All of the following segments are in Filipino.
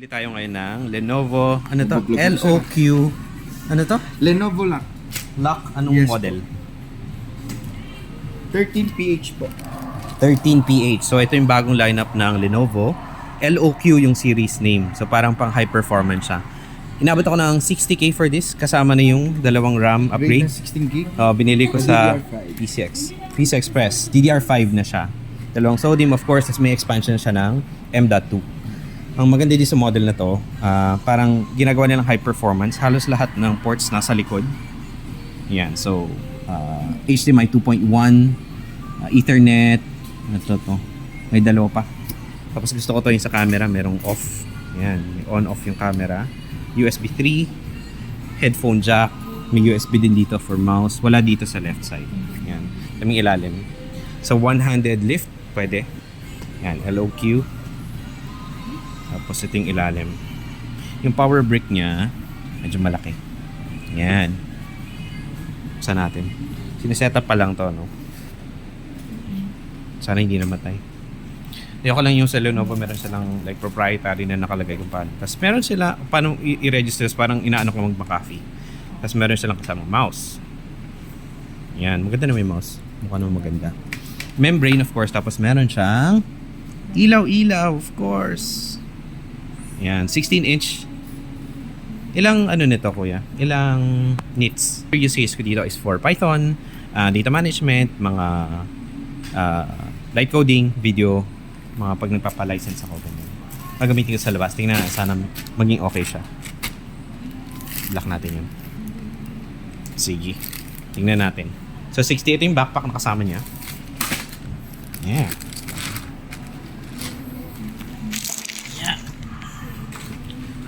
Bili tayo ngayon ng Lenovo, ano to? LOQ. Ano to? Lenovo Lock. Lock, anong Yes, model? 13PH po. 13PH. So ito yung bagong lineup ng Lenovo. LOQ yung series name. So parang pang high performance siya. Inabot ako ng 60k for this. Kasama na yung dalawang RAM upgrade. 16 gig. Binili ko sa DDR5. PCI Express. DDR5 na siya. Dalawang SODIMM, of course, tapos may expansion siya ng M.2. Ang maganda din sa model na to, parang ginagawa nilang high performance. Halos lahat ng ports nasa likod. Yan, so HDMI 2.1, Ethernet, ano to? May dalawa pa. Tapos gusto ko to yung sa camera, merong off. Yan, may on-off yung camera. USB 3, headphone jack, may USB din dito for mouse. Wala dito sa left side. Yan, kaming ilalim. So one-handed lift, pwede. Yan, LOQ. Tapos ito yung ilalim. Yung power brick niya, medyo malaki. Yan. Buksan natin. Sinesetup pa lang to, no? Sana hindi namatay. Ayoko lang yung sa Lenovo, meron silang like proprietary na nakalagay kung paano. Tapos meron sila, paano i-register, parang inaano ko mag-McAfee. Tapos meron silang kasamang mouse. Yan, maganda na may mouse. Mukha naman maganda. Membrane, of course. Tapos meron siyang ilaw-ilaw, of course. Yan, 16-inch. Ilang ano nito, kuya? Ilang nits? Use case ko dito is for Python, data management, mga light coding, video, mga pag nagpapa-license ako ganyan. Gagamitin ko sa labas. Tingnan na, sana maging okay siya. Lock natin yun. Sige. Tingnan natin. So 60, ito yung backpack na kasama niya. Yeah. Yeah.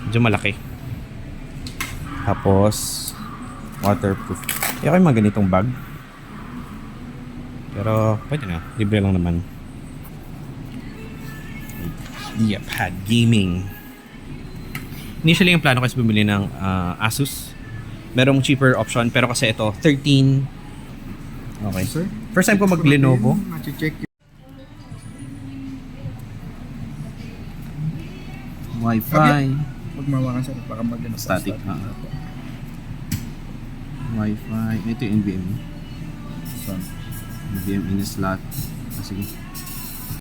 Medyo malaki. Tapos waterproof. Kaya kayo mga ganitong bag. Pero pwede na. Libre lang naman. Pad gaming. Initially yung plano ko is bumili ng Asus. Merong cheaper option pero kasi ito 13. Okay. Sir? First time ko mag Lenovo. Check Wi-Fi. Magmawakan sir. Baka maganda. Static. Wi-Fi. Ito yung NVMe. So, NVMe in slot. Sige.